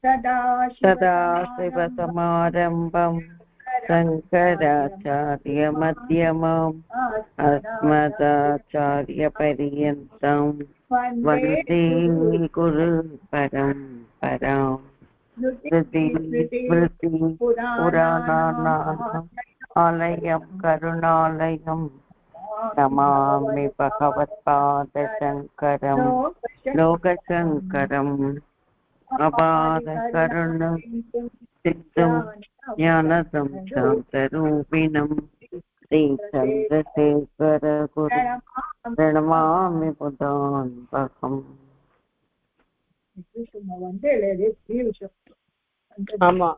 सदाशिवसमारम्भं शङ्कराचार्यमध्यमम् अस्मदाचार्यपर्यन्तं वन्दे गुरुपरम्पराम् पुराणानाम् आलयं करुणालयं नमामि भगवत्पादशङ्करं लोकशङ्करम् अपारकरुणं सिद्धं ज्ञानदं शान्तरूपिणं श्रीचन्द्रशेखरगुरुं प्रणमामि बुधान्वहम्. ஆமா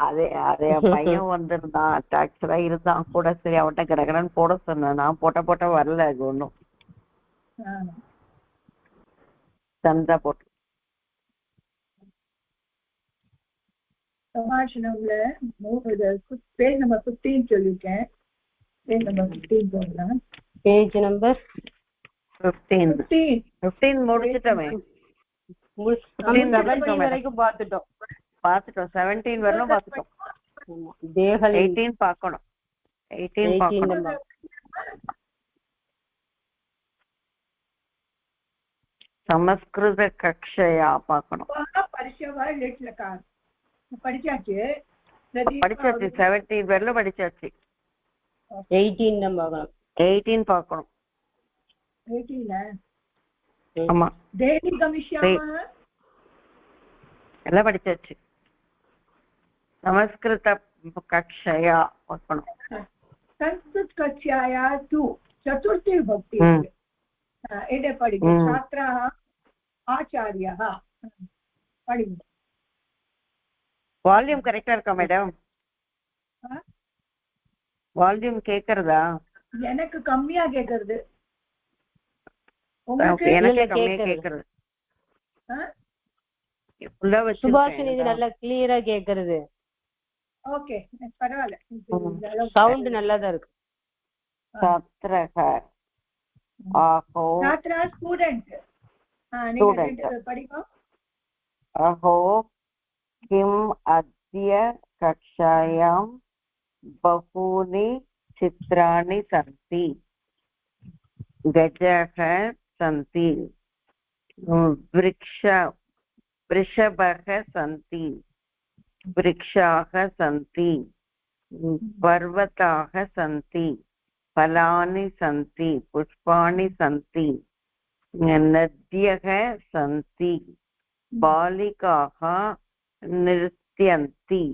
அதே அதே பையன் வந்திருந்தான், டாக்ஸரா இருந்தான் கூட. சரி அவன்கிட்ட கிடக்கிறன்னு போட சொன்னேன். நான் போட்ட வரல, அது ஒன்றும் சந்தா போட்டு. சமாஷணம்ல பேஜ் நம்பர் 15 சொல்லிருக்கேன். பேஜ் நம்பர் 15 போடலாம். Page number 15 முடிச்சிட்டோமே. 17 வரைக்கும் பார்த்துட்டோம். 17 வரலும் பார்த்துட்டோம். 18 பார்க்கணும். 18 பார்க்கணும். சமஸ்கிருத கக்ஷயா பார்க்கணும். படிச்சாச்சு. 17 வரலும் படிச்சாச்சு. 18 தான் பார்க்கணும். 18 பார்க்கணும். 18 ஆமா, தேவி கமிஷன் எல்லாம் படிச்சாச்சு. சமஸ்கிருத கக்ஷயா பார்க்கணும். संस्कृत कक्षाया तु चतुर्थी विभक्ति एटे पडिगे छात्राः आचार्यः पडिगे. வால்யூம் கரெக்டா இருக்கா மேடம்? வால்யூம் கேக்குறதா? எனக்கு கம்மியா கேக்குறது. எனக்கு கம்மியா கேக்குறது. ஃபுல்லா வச்சு சுபாஷினி இது நல்லா கிளியரா கேக்குறது. ஓகே, பரவாயில்ல. சவுண்ட் நல்லா தான் இருக்கு. छात्रः अहो छात्रा स्टूडेंट நீங்க படிங்க. अहो किम अद्य कक्षायां बहूनि चित्राणि सन्ति. गजः सन्ति, वृषभः सन्ति, वृक्षाः सन्ति, पर्वताः सन्ति, फलानि सन्ति, पुष्पाणि सन्ति, नद्यः सन्ति, बालिकाः नृत्यन्ति.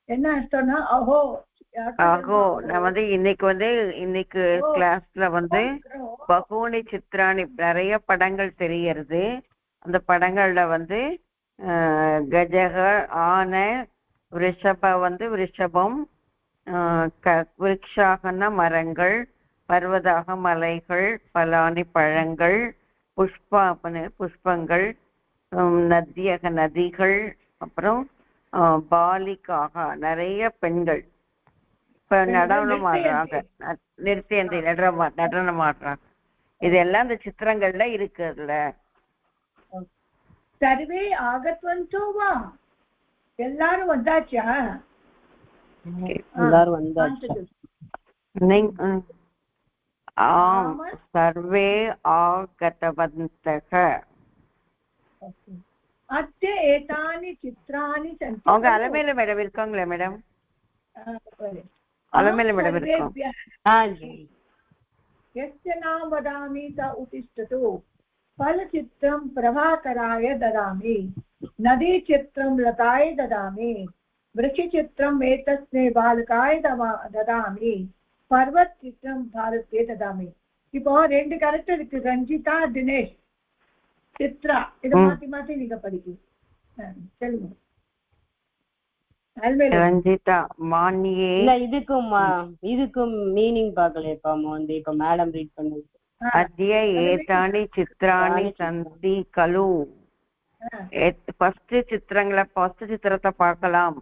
என்ன அர்த்தம்னா அஹோ அஹோ நான் இன்னைக்கு கிளாஸ்ல பகூனி சித்ராணி நிறைய படங்கள் தெரியறது. அந்த படங்கள்ல கஜக ஆனை, ரிஷபம், விருட்சாகனா மரங்கள், பர்வதாக மலைகள், பலானி பழங்கள், புஷ்பங்கள், நதியக நதிகள், அப்புறம் பாலிக்காக நிறைய பெண்கள் இப்ப நடனம் ஆடுறாங்க, நடனம் ஆடுறாங்க. இதெல்லாம் இந்த சித்திரங்கள்ல இருக்குதுல்ல. சர்வே ஆகத்வந்தோ வா, எல்லாரும் வந்தாச்சா? எல்லாரும் வந்தாச்சு. ஆம், சர்வே ஆகதவந்தக. அத்தே ஏதானி சித்ராணி சந்தி. அவங்க அலமேல மேடம் இருக்காங்களா மேடம்? அலமேல மேடம் இருக்காங்க. यस्य नाम वदामि स उत्तिष्ठतु, फलचित्रं प्रभाकराय ददामि, नदीचित्रं लताय ददामि, वृक्षचित्रं एतस्मै बालकाय ददामि, पर्वतचित्रं भारते ददामि. இப்போ ரெண்டு கரெக்ட் இருக்கு, ரஞ்சிதா, தினேஷ், சித்ரா. இத மாத்தி மாத்தி நீங்க படிக்கணும். சொல்லுங்க. ரஞ்சிதா மானியே. இல்ல இதுக்கும் மீனிங் பார்க்கலையப்பா. இப்ப மேடம் ரீட் பண்ணுது. அத்ய ஏதானி சித்ராணி சந்தி கலு. ஃபர்ஸ்ட் சித்திரத்தை பார்க்கலாம்.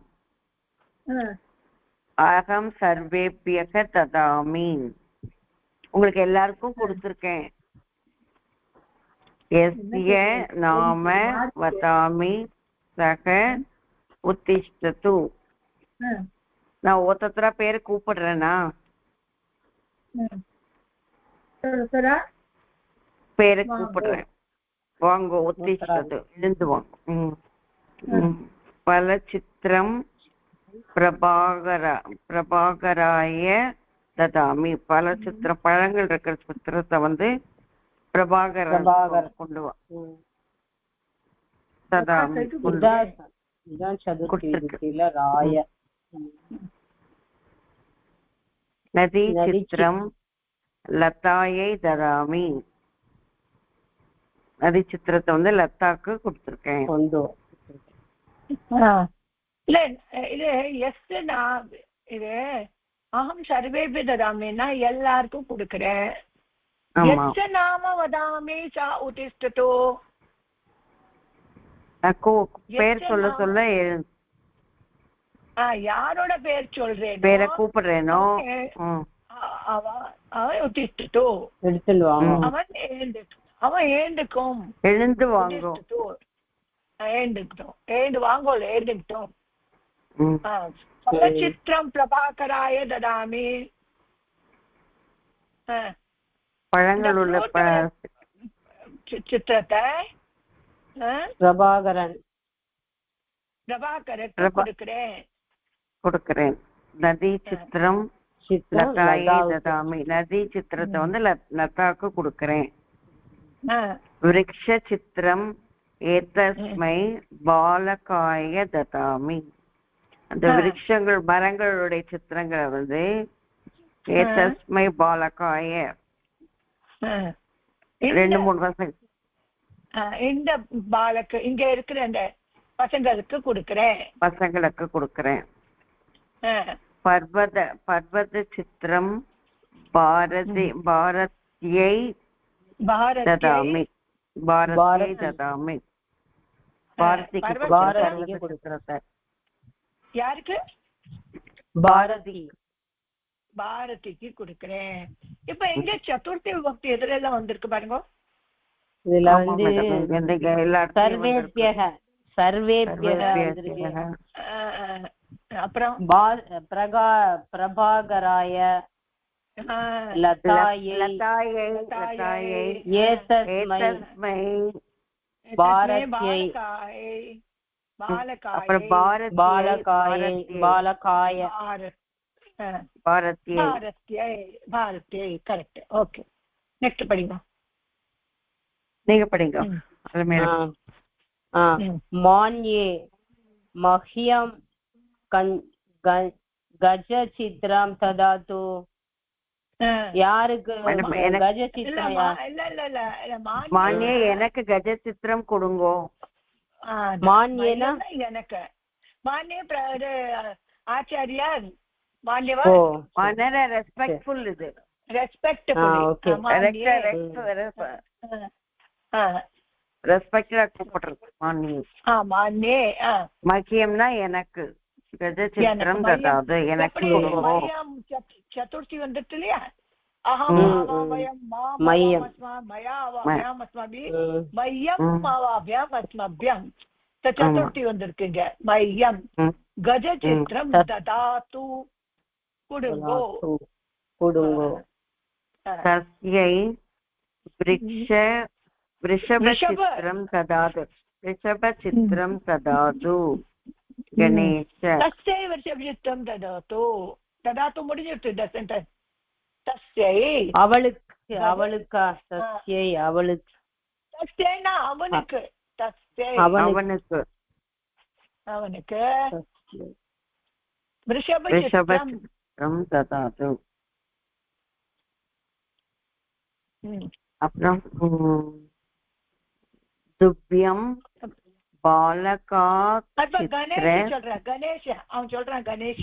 அகம் சர்வேபியக ததாமி. உங்களுக்கு எல்லாருக்கும் கொடுத்திருக்கேன். यस्य नाम वदामि सः उत्तिष्ठतु. நான் ஒருத்தர பேரை கூப்பிடுறேனா பேரை கூப்பிடுறேன். வாங்க உத்திஷ்டது எழுந்து வாங்க. பலசித்திரம் பிரபாகராய ததாமி. பல சித்திரம் பழங்கள் இருக்கிற சித்திரத்தை வந்து பிரபாகரன் கொண்டு வா. ததாமி நதி சித்திரம் லதாயை ததாமி. நதி சித்திரத்தை வந்து லதாக்கு கொடுத்திருக்கேன். இல்ல இது எஸ் நான் இது அகம் சர்வேபி ததாமின்னா எல்லாருக்கும் கொடுக்கிறேன். எஸ் நாம வதாமி சா உதிஷ்டதோ. பேர் சொல்ல சொல்ல யாரோட பேர் சொல்றேன் பேரை கூப்பிடுறேனோ அவன் உதிஷ்டதோ அவன் ஏந்துக்கும். எழுந்து வாங்கும். எழுந்து வாங்கோல எழுந்துட்டோம். சித்திரம் பிரபாகராய ததாமி. பழங்கள் உள்ள சித்திரத்தை பிரபாகரன் கொடுக்கிறேன். நதி சித்திரம் லதாயை ததாமி. நதி சித்திரத்தை வந்து லதாக்கு கொடுக்கிறேன். விருக்ஷ சித்திரம் ஏதஸ்மை பாலகாய ததாமி. அந்த விருட்சங்கள் மரங்களுடைய சித்திரங்களை வந்து ஏதஸ்மை பாலகாய 2-3 பசங்க இந்த பாலக்கு இங்க இருக்கிற அந்த பசங்களுக்கு கொடுக்கிறேன். பர்வத சித்திரம் பாரதியை ததாமி. பாரதியை ததாமி. பாரதிக்கு கொடுக்கிறத யாருக்கு? பாரதிக்கு கொடுக்கிறேன். இப்ப எங்க சதுர்த்தி விபக்தி எதிரெல்லாம் வந்திருக்கு பாருங்க. இதுல வந்து அப்புறம் பிரபாகராய லதாயை ஏதஸ்மை பாரதியை பாரதியை கரெக்ட். ஓகே நெக்ஸ்ட் படிங்க. நீங்க படிங்க. மான்யே மஹ்யம் கஜ சித்திரம் ததாது. யாருக்கு கஜ சித்திரம்? மான்யே எனக்கு கஜ சித்திரம் கொடுங்கோ. மான்யேனா எனக்கு மான்யே ஆச்சாரியா மான்யவா ரெஸ்பெக்ட்ஃபுல். இது ரெஸ்பெக்டா கூப்பிடுறது மான்யே. மக்கியம்னா எனக்கு கஜ சித்திரம் ததாது எனக்கு கொடுங்கோ. சதுர்த்தி வந்துட்டு இல்லையா? அகம் வயம் மயம் அஸ்மபியம். சதுர்த்தி வந்திருக்குங்க. மையம் கஜ சித்திரம் ததாது கொடுங்கோ. தஸ்யை ரிஷபசித்திரம் ததாது. ரிஷபசித்திரம் ததாது கணேஷ. தஸ்யை ரிஷபசித்திரம் ததாது. ததாது முடிஞ்சிட்டு சென்டென்ஸ். தஸ்யை அவளுக்கு. அவளுக்கா? தஸ்யை அவளுக்கு. தஸ்யைனா அவனுக்கு. தஸ்யை அவனுக்கு. அவனுக்கு ரிஷபசித்திரம் ததாது. அப்புறம் துப்யம் பாலகா கணேஷ் அவன் சொல்றான். கணேஷ்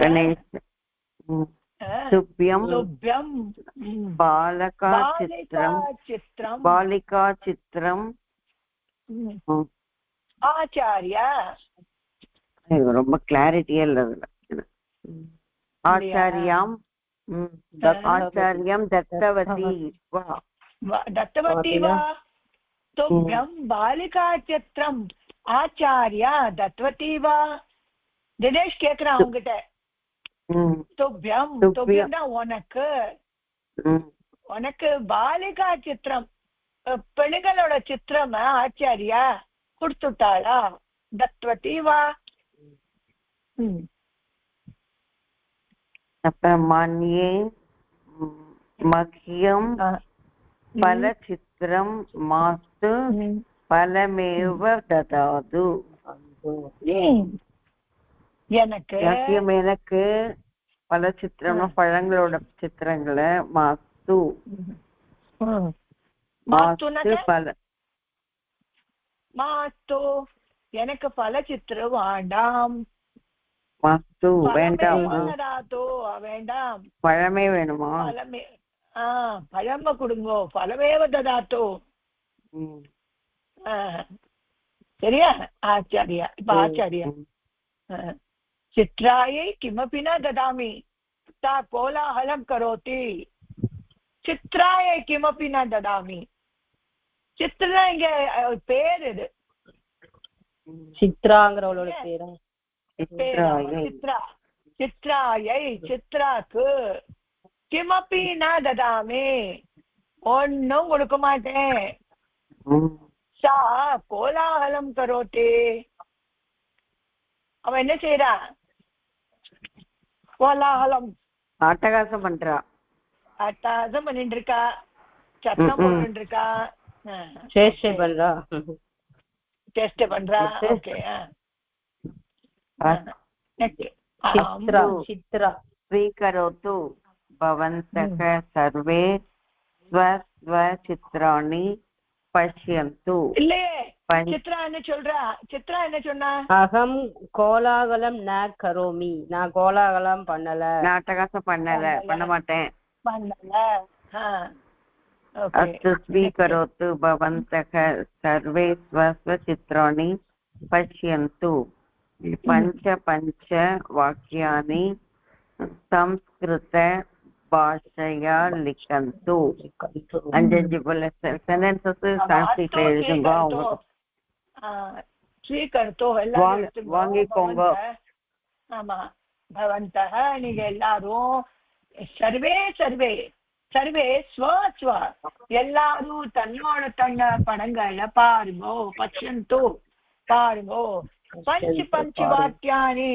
துப்யம் பாலகா சித்திரம் பாலிகா சித்திரம் ஆச்சாரியா. ரொம்ப கிளாரிட்டியே இல்ல. ஆச்சாரியாம் ஆச்சாரியம் தத்தவதி. தத்தவதி வா. तुभ्यं बालिकाचित्रम् आचार्या दत्वती वा? தினேஷ் கேக்குறான் அவங்கிட்ட. துப்பியம் துப்பியம்னா உனக்கு உனக்கு பாலிகா சித்திரம் பெண்களோட சித்திரம் ஆச்சாரியா கொடுத்துட்டாளா? தத்வதி வா? அப்புறம் மன்யே மக்கியம் பலசித்திரம் மாஸ்து பலமேவ ததாது. எனக்கு எனக்கு பல சித்திரம்னா பழங்களோட சித்திரங்களை மாஸ்து பல மாஸ்து எனக்கு பல சித்திரம் வேண்டாம். மாஸ்து வேண்டாமா? வேண்டாம், பழமே வேணுமா? பழமே பழம கொடுங்கோ. பழமேவ ததாத்தோ. சரியா ஆச்சாரியா? இப்ப ஆச்சாரியா चित्रायै किमपि न ददामि सा कोलाहलं करोति. चित्रायै किमपि न ददामि. சித்ரா இங்க பேர் இது. சித்ராங்கிறவளோட பேரா? சித்ரா. சித்ராயை சித்ராக்கு கிமப்பி ந ததாமி ஒன்னும் கொடுக்க மாட்டேன். சா கோலாகலம் கரோட்டி. அவன் என்ன செய்யறா? கோலாகலம் அட்டகாசம் பண்றா. அட்டகாசம் பண்ணிட்டு இருக்கா, சத்தம் போட்டு இருக்கா, சேஷ்டை பண்றா. டெஸ்ட் பண்றா. ஓகே. சித்ரா ஸ்வீகரோத்து பவந்தக சர்வே ஸ்வஸ்வசித்ராணி பஷ்யந்து. இல்லையே, சித்ரா என்ன சொல்றா? சித்ரா என்ன சொன்னா? அகம் கோலாகலம் ந கரோமி. நான் கோலாகலம் பண்ணல, நாட்டகாசம் பண்ண மாட்டேன். अस्तु स्वीकरोतु भवन्तः सर्वे स्वस्वचित्राणि पश्यन्तु. पञ्च वाक्यानि संस्कृत भाषया लिखन्तु. அஞ்சு சென்டென்சஸ் சான்ஸ்கிரிட்ல எழுதுங்க. ஸ்வீகர்த்தோ வாங்கிக்கோங்க. ஆமா, பவந்தः நீங்க எல்லாரும் சர்வே சர்வே சர்வே ஸ்வ ஸ்வ எல்லாரும் தன்னோட தன்ன படங்களை பாருங்கோ. பச்சந்தோ பாருங்கோ. பஞ்ச வாக்கியானி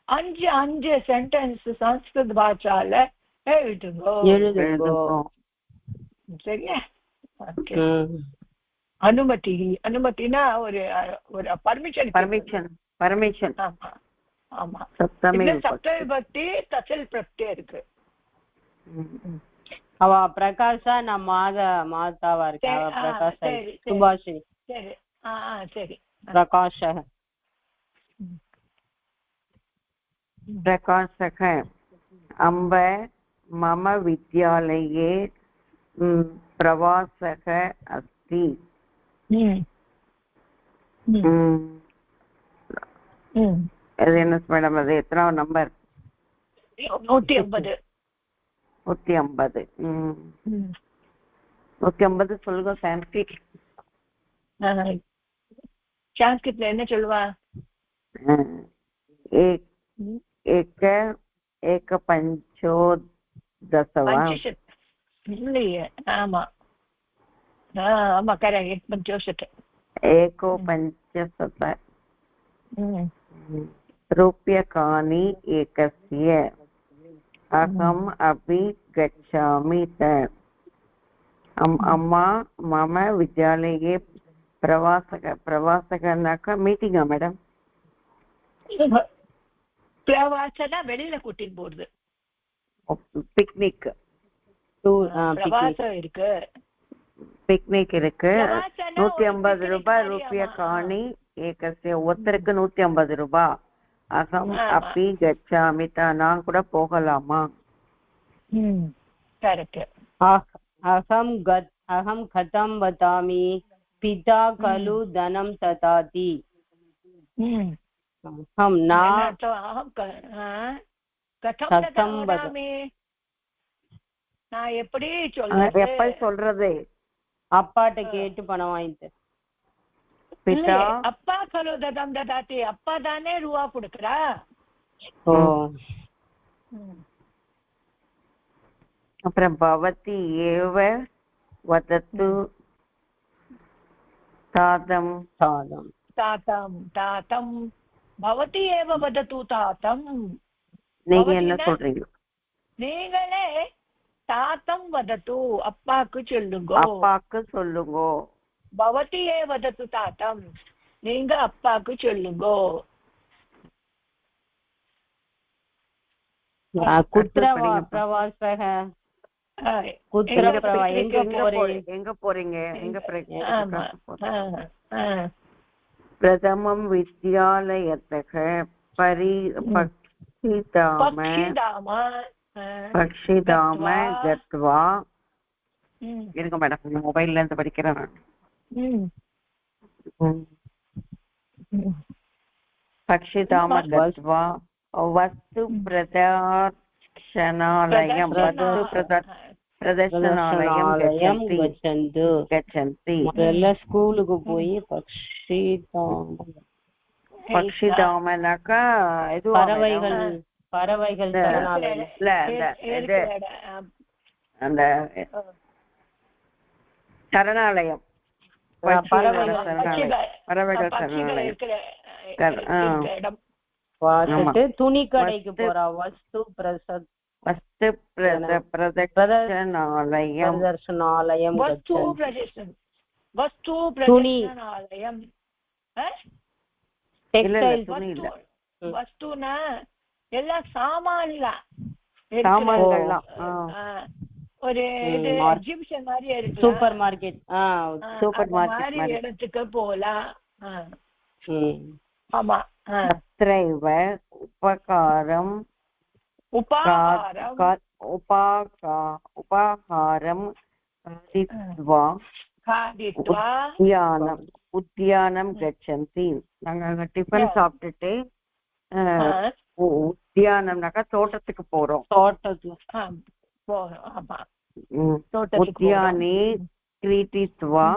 அஞ்சு சென்டென்ஸ் சம்ஸ்கிருத பாஷால எழுதுங்கோ. சரியா? அனுமதி. அனுமதினா ஒரு பர்மிஷன். ஆமா. சப்தவிபக்தி தசல் பிரத்யம் இருக்கு. அவ பிரகாஷா, நான் மாதாவா இருக்கேன். அவ பிரகாஷா, சுபாஷினி. சரி சரி. பிரகாஷ प्रकाशः अम्ब मम विद्यालये प्रवासः अस्ति. அது என்ன மேடம்? அது எத்தனாவது நம்பர்? 150. 150. 150 சொல்லுங்க. சான்ஸ்கிரிட். சான்ஸ்கிரிட்ல என்ன சொல்லுவா? एक पंचोदशवा. இல்லையே. ஆமா ஆமா, கரெக்ட். पंचोशत. एको पंचशत रूप्यकाणि एकस्य. अहम् अपि गच्छामि त. अम्मा मम विद्यालये प्रवासकनाक मीटिंगा मैडम? பிரவாசனா வெளியில கூட்டிட்டு போறது. பிக்னிக். பிரவாசம் இருக்கு, பிக்னிக் இருக்கு. 150 ரூபாய். ரூபியா காணி ஏகஸ்ய. ஒருத்தருக்கு 150 ரூபாய். அகம் அப்பி கச்சாமி. நான் கூட போகலாமா? கரெக்ட். அகம் கதம் வதாமி பிதா கலு தனம் ததாதி. நான் எப்படி சொல்றது? அப்பாட்ட கேட்டு பணம் வாங்கிட்டு. பிதா அப்பா கலு ததம் ததாதி, அப்பா தானே ரூபா கொடுக்குறா. ஓ அப்புறம் பவதி ஏவ வதத்து தாதம் சாதம் தாத்தம் தாத்தம் பவதி ஏவ வதத்து தாத்தம். நீங்க என்ன சொல்றீங்க? நீங்களே தாத்தம் வதத்து, அப்பாக்கு சொல்லுங்க. அப்பாக்கு சொல்லுங்க. பவதி ஏ வதத்து தாத்தம், நீங்க அப்பாக்கு சொல்லுங்க. குத்ர பிரவாசக குத்ர பிரவா எங்க போறீங்க? ஆமா. பிரதமம் வித்யாலயத்தக பக்ஷிதாம கத்வா. இருங்க மேடம், மொபைல்ல இருந்து படிக்கிறேன். பக்ஷிதாம கத்வா வஸ்து பிரதர்ஷனாலயம் பிரதர்ஷனாலயம் கச்சந்தி. முதல்ல ஸ்கூலுக்கு போய் பக்ஷிதாமனாக்கா பறவைகள் அந்த சரணாலயம், பறவைகள் சரணாலயம். துணி கடைக்கு போறா வஸ்து பிரதர்ஷனாலயம். வஸ்துனா எல்லாம் சாமான்லாம் ஒரு எக்ஸிபிஷன் மாதிரி இருக்கு. சூப்பர் மார்க்கெட் இடத்துக்கு போலாம். ஆமா. உபகாரம் உத்தியானம் கச்சந்தி. நாங்க டிஃபன் சாப்பிட்டுட்டு உத்தியானம்னாக்கா தோட்டத்துக்கு போறோம். உத்தியானே கிரீட்டித்வா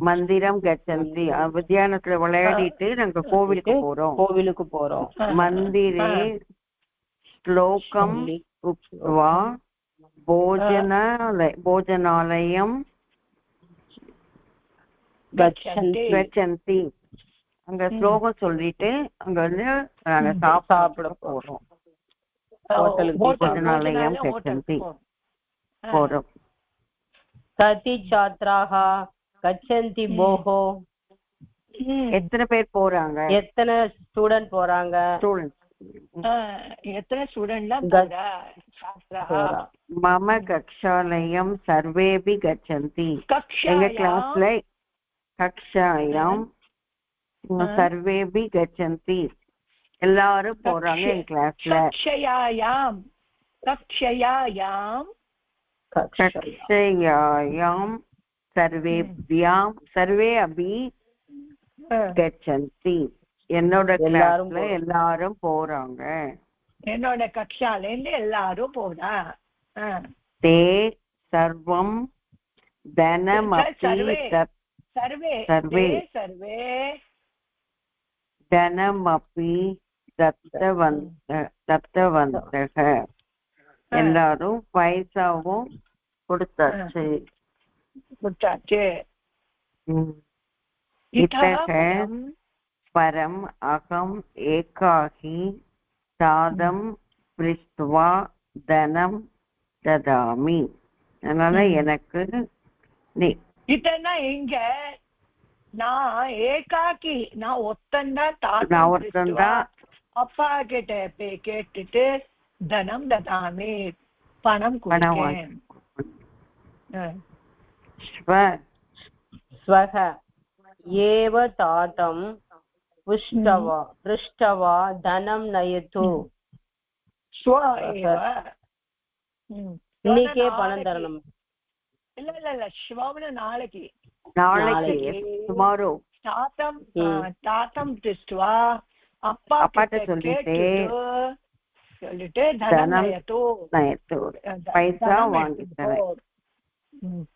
மந்திரம் கச்சந்தி. உத்தியானத்துல விளையாடிட்டு நாங்க கோவிலுக்கு போறோம். மந்திரே ஸ்லோகம் உக்த்வா போஜனாலயம் கச்சந்தி. அங்க ஸ்லோகம் சொல்லிட்டு அங்க வந்து நாங்க சாப்பிட போறோம். போஜனாலயம் கச்சந்தி போறோம். கதி சாத்ராஹ கச்சந்தி போஹோ. எத்தனை பேர் போறாங்க? எத்தனை ஸ்டூடெண்ட் போறாங்க? எத்தனை ஸ்டூடெண்ட்லாம் மம கக்ஷாலயம் சர்வேபி கச்சந்தி. எங்க கிளாஸ்ல கக்ஷாயாம் சர்வேபி கச்சந்தி, எல்லாரும் போறாங்க எங்க கிளாஸ்ல. கக்ஷயாயாம் சர்வேப்யாம் சர்வே அபி கச்சந்தி. என்னோட கிளாஸ்ல எல்லாரும் போறாங்க. என்னோட கக்ஷால இருந்து எல்லாரும் போறா. தே சர்வம் தனமபி தனமபி தத்தவந்தக. எல்லாரும் பைசாவும் கொடுத்தாச்சு. இத்தக பரம் அகம் ஏகாஹி சாதம் பிருஷ்ட்வா தனம் ததாமி. அதனால எனக்கு இதனா இங்க நான் ஏகாக்கி, நான் ஒத்தந்தான் அப்பா கிட்ட கேட்டுட்டு தனம் ததாமி, பணம் கொடுக்கிறேன். ஸ்வஹ ஏவ தாதம் பிருஷ்டவா தனம் நயது. இன்னைக்கே பணம் தரணும். இல்ல ஸ்வம்னு நாளைக்கு டுமாரோ. தாத்தம் திருஷ்டுவா அப்பா சொல்லிட்டு தனம் நயது, பைசா வாங்கிட்டேன்.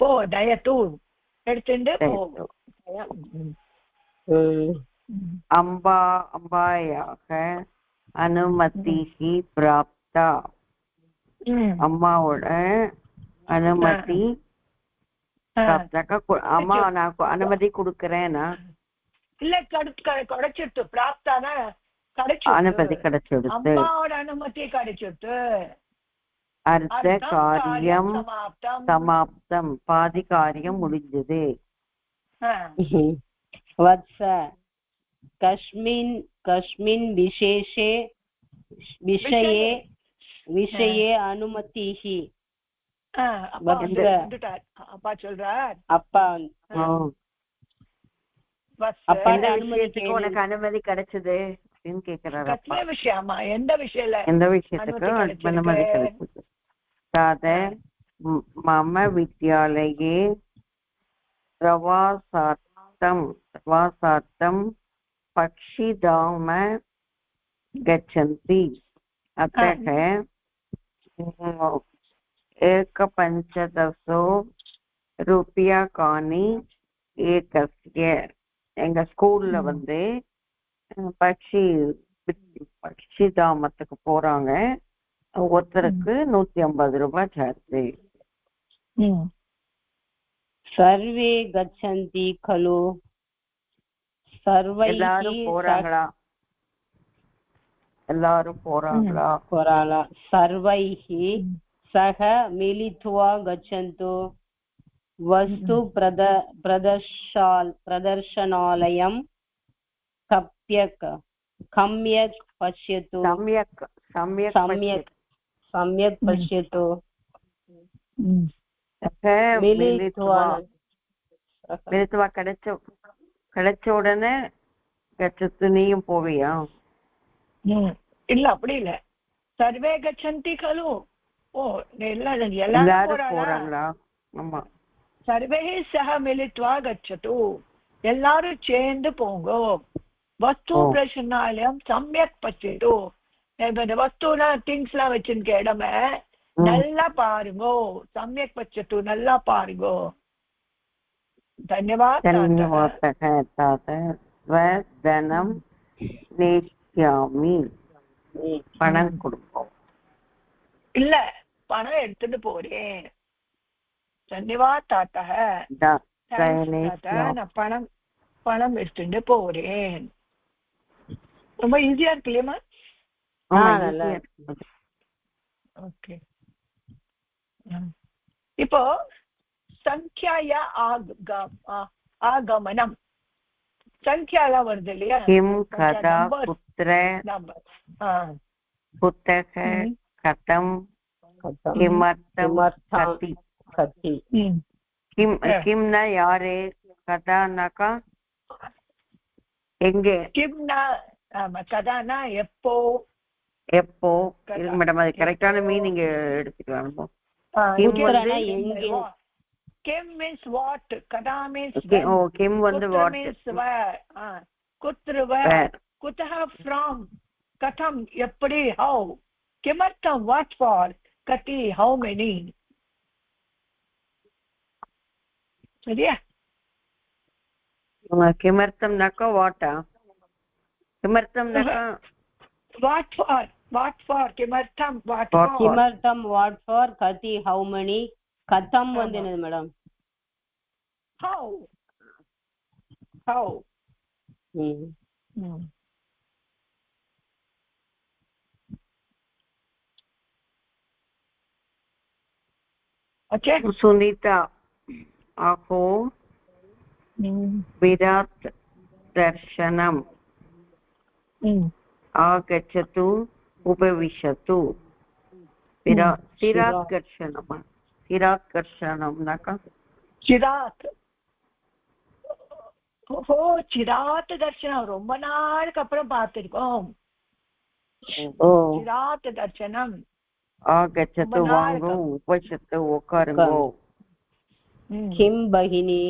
போ நயது எடுத்துட்டு போ. அம்பாயாக அனுமதிஹி பிராப்தா. அம்மாவோட அனுமதி அம்மா நான் அனுமதி கொடுக்கறேன்னா இல்ல கிடைச்சிட்டு பிராப்தானா அனுமதி கிடைச்சிடுது. அம்மாவோட அனுமதி கிடைச்சிட்டு அர்த்த காரியம் சமாப்தம், பாதி காரியம் முடிஞ்சது. வத்ச கஸ்மின் கஸ்மின் விசேஷே விஷயே விஷயே அனுமதிஹி. அப்பா சொல்றார், அப்பா உனக்கு அனுமதி கிடைச்சது அப்படின்னு கேக்குறாரு. விஷயமா எந்த விஷயம் எந்த விஷயத்துக்கு அனுமதி கிடைச்சது? தாத மம வித்யாலயே பிரவாசார்த்தம் பக்ஷிதாம கச்சந்தி. अतः एकपञ्चदशो रूप्यकाणि एकस्य. எங்க ஸ்கூல்ல வந்து பக்ஷிதாமத்துக்கு போறாங்க, ஒருத்தருக்கு 150 ரூபாய் சார்ஜ். சர்வே கச்சந்தி கலு. எல்லாரும் போறாங்களா? எல்லாரும் போறாங்களா? சர்வைஹி சக மிலித்வா கச்சந்து வஸ்து பிரதர்ஷனாலயம் கம்யக் பஷ்யத்து. சம்யக் பஷ்யத்து. மிலித்வா கிடைச்ச உடனே கச்சத்து நீயும் போவியா? இல்ல அப்படி இல்ல, சர்வே கச்சந்தி கலு. ஓ எல்லாரும் போறாங்களா? ஆமா. சர்வே சக மிலித்வா கச்சது, எல்லாரும் சேர்ந்து போங்க. வஸ்து பிரதர்ஷனாலயம் சம்யக் பஷ்யது. வஸ்துனா திங்ஸ் எல்லாம் வச்சிருக்க இடமே நல்லா பாருங்க. சம்யக் பஷ்யது, நல்லா பாருங்க. धन्यवाद தனம் நேஷ்யாமி. பணம் கொடுப்போம். இல்ல, பணம் எடுத்துட்டு போறேன். धन्यवाद தாத்தா, நான் பணம் எடுத்துட்டு போறேன். ரொம்ப ஈஸியா இருக்கு இல்லையமா? ஓகே. இப்போ சங்கியாய ஆகமனம், சங்கியாலாம் வருது இல்லையா? கிம் கதா புத்ர புத்தக கதம் கிமர்த்தம் கதி. கிம்னா யாரு, கதானாக்கா எங்க, கிம்னா கதானா எப்போ. எப்போ மேடம், அது கரெக்டான மீனிங் எடுத்துக்கலாம். Kim means what? Kada means Kim வந்து what? means where? Kutra where? Kutaha from? Katham eppadi how? Kimartham what for? Kati how many? சரியா? கிமர்த்தம் நக்க வாட்டா? கிமர்த்தம் நக்க what for? Kimartham what for? Kimartham what for? Kati how many? கதம் வந்து என்னது madam? how. Okay. Sunita अहो विराट दर्शनम् आगच्छतु उपविशतु. चिरात्कर्षणं नाका चिरात्. ஓஹோ, சிராத் தர்சனம் ரொம்ப நாளுக்கு அப்புறம் பார்த்திருக்கோம். சிராத் தர்சனம். ஆகச்சத்து வாங்கோ, உபசத்து உட்காருங்கோ. கிம் பகினி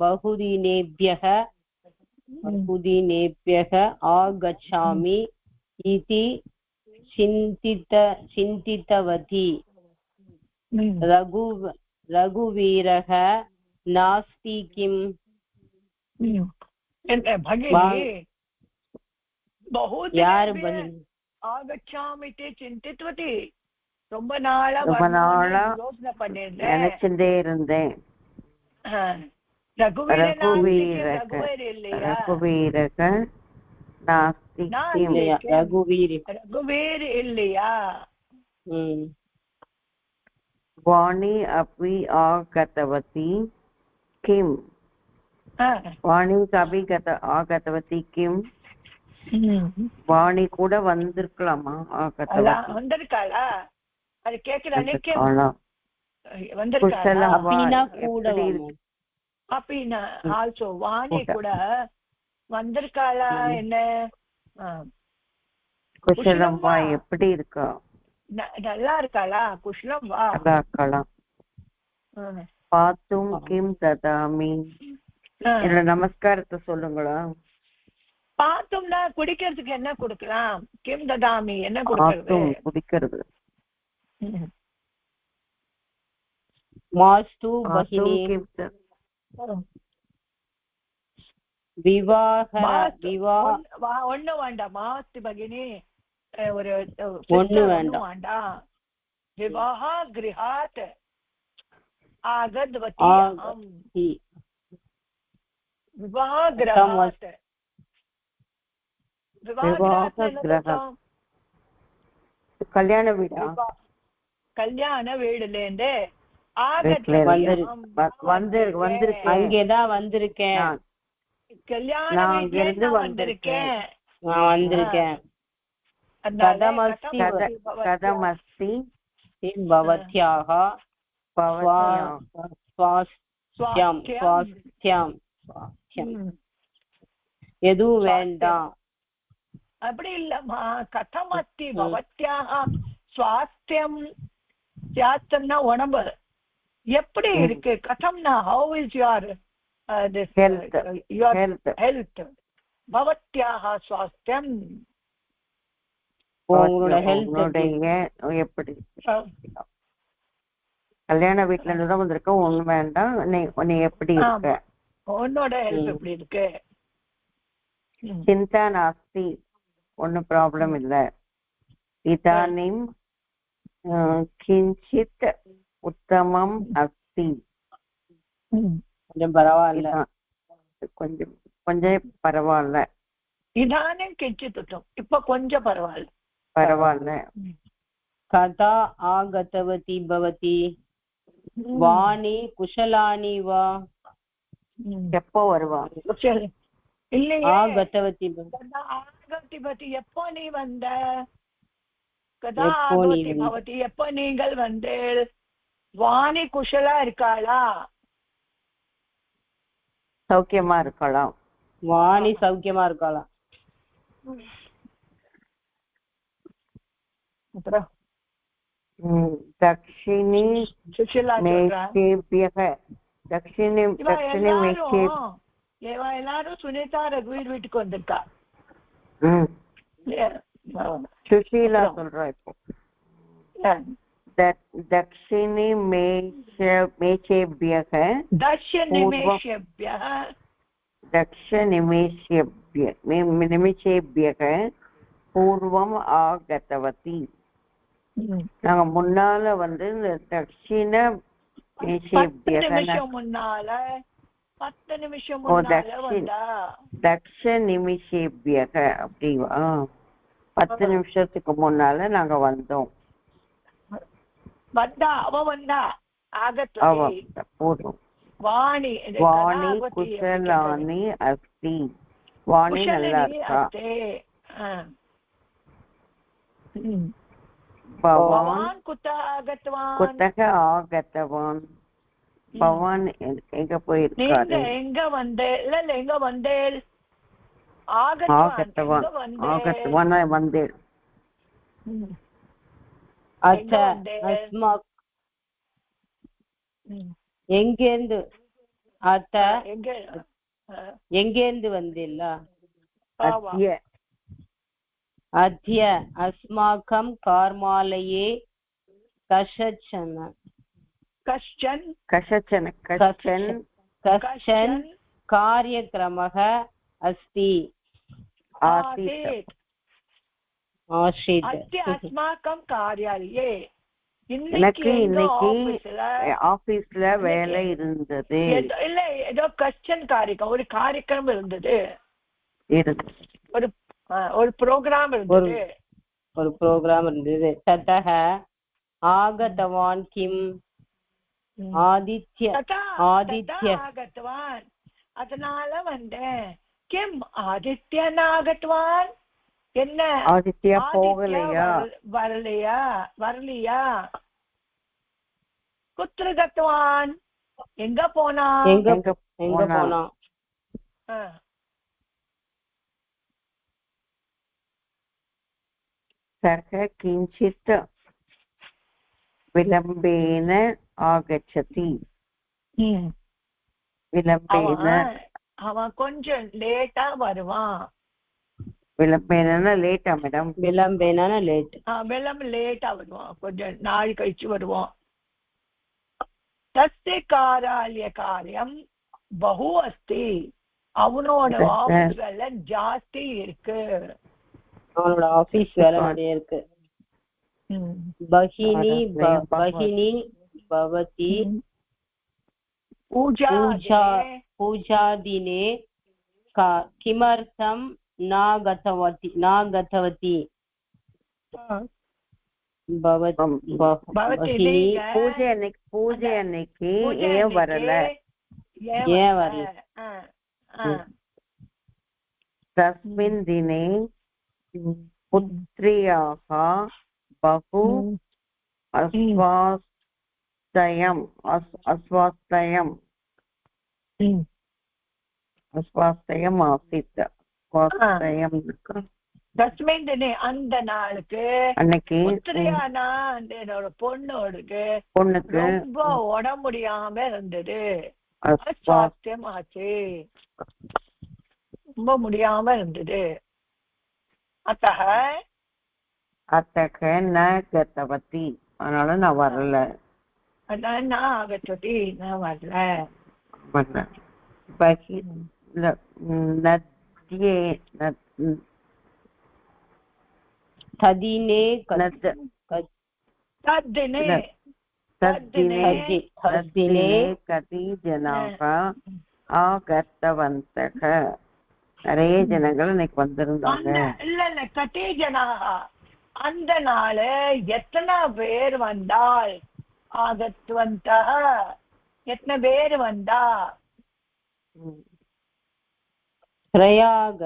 बहुदिनेभ्यः आगच्छामि इति चिन्तितवती. रघुवीरः नास्ति किम् भगिनी यार बहु बहिनी ஆகச்சாமி சிந்தித்வதி ரொம்ப நாளா யோசனை பண்ணிருந்தேன் நினைச்சுட்டே இருந்தேன். ரகுவீரக நாஸ்தி रघुवीर இல்லையா वाणी अपि आगतवती किम वाणी अपि आगतवती किम வாணி கூட வந்திருக்கலாமா? வந்திருக்காளா? அது கேக்குறானே ஆல்சோ வாணி கூட வந்திருக்காளா? என்ன குஷலம் வா, எப்படி இருக்கா? நல்லா இருக்காளா? குஷலம் வா, நல்லா இருக்கலாம். பாத்தும் கிம் ததாமி, என்னோட நமஸ்காரத்தை சொல்லுங்களா? பாத்தும்னா குடிக்கிறதுக்கு என்ன கொடுக்கலாம்? கிம் ததாமி என்ன கொடுக்கிறது? குடிக்கிறது. மாஸ்து பகினி ஒண்ணு வேண்டாம். மாஸ்து பகினி ஒரு ஒண்ணு வேண்டாம். விவாஹ கிரஹாத் ஆகத்வதி விவாஹ கிரஹாத் கல்யாண வீடா? கல்யாண வீடுல இருந்து அங்கேதான் வந்திருக்கேன். கல்யாண வீட்டுல வந்திருக்கேன். கதமஸ்தி பவத்யாஹ ஸ்வாஸ்த்யம் எதுவும் வேண்டாம். அப்படி இல்லம்மா, கதமஸ்தி பவத்யாஹ ஸ்வாஸ்த்யம். சாஸ்திரம்னா உடம்பு எப்படி இருக்கு? கதம்னா ஹவ் இஸ் யுவர் ஹெல்த்? பவத்யாஹ ஸ்வாஸ்த்யம், உங்களோட ஹெல்த் எப்படி? கல்யாண வீட்டுல இருந்துதான் வந்திருக்க, ஒண்ணு வேண்டாம். நீ எப்படி இருக்க? உன்னோட ஹெல்த் எப்படி இருக்கு? சிந்தா நாஸ்தி, ஒன்னும் ப்ராப்ளம் இல்ல. இதானிம் கிஞ்சித் உத்தமம் அஸ்தி, கொஞ்சம் பரவாயில்ல. கொஞ்சம் பரவாயில்ல. இதானிம் கிஞ்சித் உத்தமம், இப்ப கொஞ்சம் பரவாயில்ல. கதா ஆகதவதி பவதி வாணி குஷலானி வா, எப்போ வருவா? இல்லையே, ஆகதவதி ஆகதவதி எப்போ நீ வந்த? கதா பவதி எப்போ நீங்கள் வந்து? வாணி குஷலா இருக்காளா? சௌக்கியமா இருக்கலாம். வாணி சௌக்கியமா இருக்காளா? அப்புறம் தக்ஷிணி மேஷேபியக, தக்ஷிணி எல்லாரும் சுனிதா ரகுவீர் வீட்டுக்கு வந்திருக்கா. சுஷீலா சொல்றா இப்போ. தக்ஷிணி மேஷேபியக நிமிஷேபியக பூர்வம் ஆகதவதி. நாங்க முன்னால வந்து இந்த தக்ஷிண தக்ஷ நிமிஷேபியக அப்படிவா? 10 நிமிஷத்துக்கு முன்னால நாங்க வந்தோம். பூர்வம். வாணி குஷலானி அஸ்தி, வாணி நல்லா இருக்கா. பவான் குத்தக ஆகத்தவான், பவான் எங்க போயிருக்காரு? எங்க வந்தேன்? எங்க வந்தேன்? ஆகத்தவான் வந்தேன். எங்கேருந்து அத்த எங்கேருந்து வந்தில்ல? அத்ய அஸ்மாக்கம் கார்மாலயே கஷச்சன. कश्चन कश्चन कश्चन कार्यक्रमः अस्ति आसीत् आसीत् अद्य अस्माकं कार्यालये எனக்கு இன்னைக்கு ஆபீஸ்ல வேலை இருந்தது இல்ல ஏதோ கஷ்டன் காரியம் ஒரு காரியக்கிரமம் இருந்தது ஒரு ப்ரோக்ராம் இருந்தது ஒரு ப்ரோக்ராம் இருந்தது ததः ஆகதவான் கிம் ஆதித்ய ஆகத்வான் அதனால வந்தேன் கிம் ஆதித்யன் ஆகத்வான் என்ன ஆதித்யா போகலையா வரலையா குத்ர கத்வான் எங்க போனா सः किञ्चित् विलम्बेन आगच्छति विलम्बेन அவன் கொஞ்சம் லேட்டா வருவான் விளம்பேனா லேட்டா மேடம் விளம்பேனா லேட் லேட்டா வருவான் கொஞ்சம் நாள் கழிச்சு வருவான் தஸ்ய காராலய காரியம் பகு அஸ்தி அவனோட ஆபீஸ் வேலை ஜாஸ்தி இருக்கு அவனோட ஆபீஸ் வேலை நிறைய இருக்கு பகினி பவதி पूजादिने किमर्थं न गतवती पूजे अन्नैक्कु ஏன் வரல तस्मिन् दिने पुत्र्याः बहु अस्वास्थ्यम् आसीत् தஸ்மின் தினே அந்த நாளுக்கு அன்னைக்கு புத்திரியானா என்னோட பொண்ணுக்கு ரொம்ப உடம்பு முடியாம இருந்தது அஸ்வாஸ்தியம் ஆச்சு ரொம்ப முடியாம இருந்தது அத்தக ந கதவதி அதனால நான் வரல நான் ஆகச்சொட்டி நான் வரல तद्दिने कति जनाः आगतवन्तः நிறைய ஜனங்கள் இன்னைக்கு வந்திருந்தாங்க இல்ல கட்டி ஜனாக அந்த நாள் எத்தனை பேர் வந்தால் ஆகத்வந்தः எத்தனை பேர் வந்தா प्रायः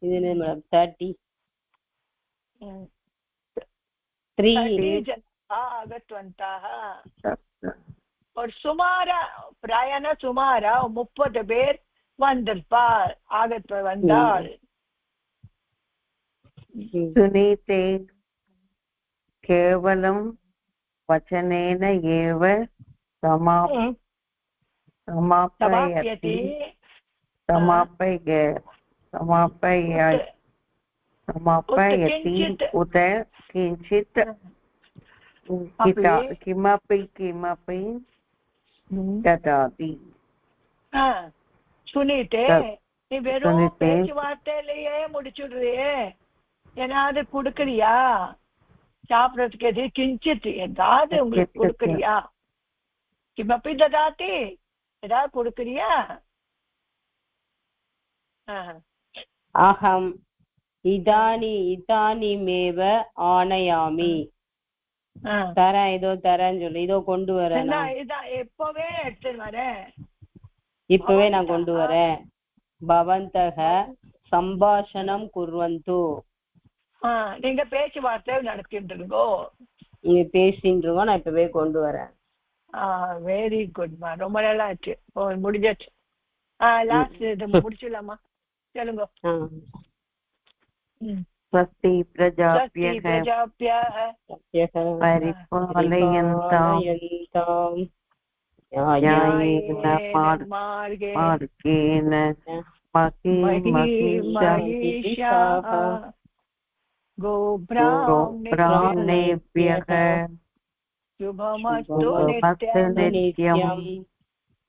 இது மேடம் 33 ஆகத்வந்தः ஒரு சுமாரா பிராயன சுமாரா 30 பேர் வந்திருப்பார் வந்தால் सुनीते केवलं वचनेन एव समापयति उत किञ्चित् किमपि ददाति சுனிதே நீ வெறும் பேச்சுவார்த்தையிலேயே முடிச்சுடுறியே ஏதாவது கொடுக்கறியா சாப்பிடறதுக்கு எது கிஞ்சித் ஏதாவது உங்களுக்கு கொடுக்கறியா கிமப்பி ததாதி ஏதாவது கொடுக்கறியா அஹம் இதானிமேவ ஆனயாமி தரேன் இதோ தரேன்னு சொல்லி இதோ கொண்டு வரேன் எப்பவே எடுத்துட்டு வரேன் இப்பவே நான் கொண்டு வரேன் பவந்தக சம்பாஷணம் குர்வந்து நீங்க பேச்சுவார்த்தை நடத்திட்டு இருக்கோ நீங்க பேசிட்டு இருக்கோம் நான் இப்பவே கொண்டு வரேன் வெரி குட்மா ரொம்ப நல்லா ஆச்சு முடிஞ்சாச்சு லாஸ்ட் இது முடிச்சிடலாமா சொல்லுங்க स्वस्ति प्रजाभ्यः परिपालयन्ताम् न्यायेन मार्गेण महिषाः गोब्राह्मणेभ्यः शुभमस्तु शुभमस्तु नित्यम्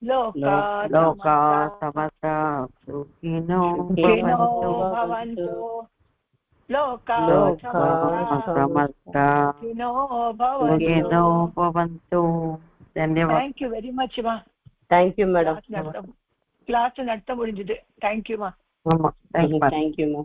लोकाः समस्ताः सुखिनो भवन्तु लोकाः समस्ताः सुखिनो भवन्तु. धन्यवाद. Thank you very much ma. Thank you madam. Class நடத்த முடிஞ்சது. Thank you ma. ஆமா, thank you. Thank you ma.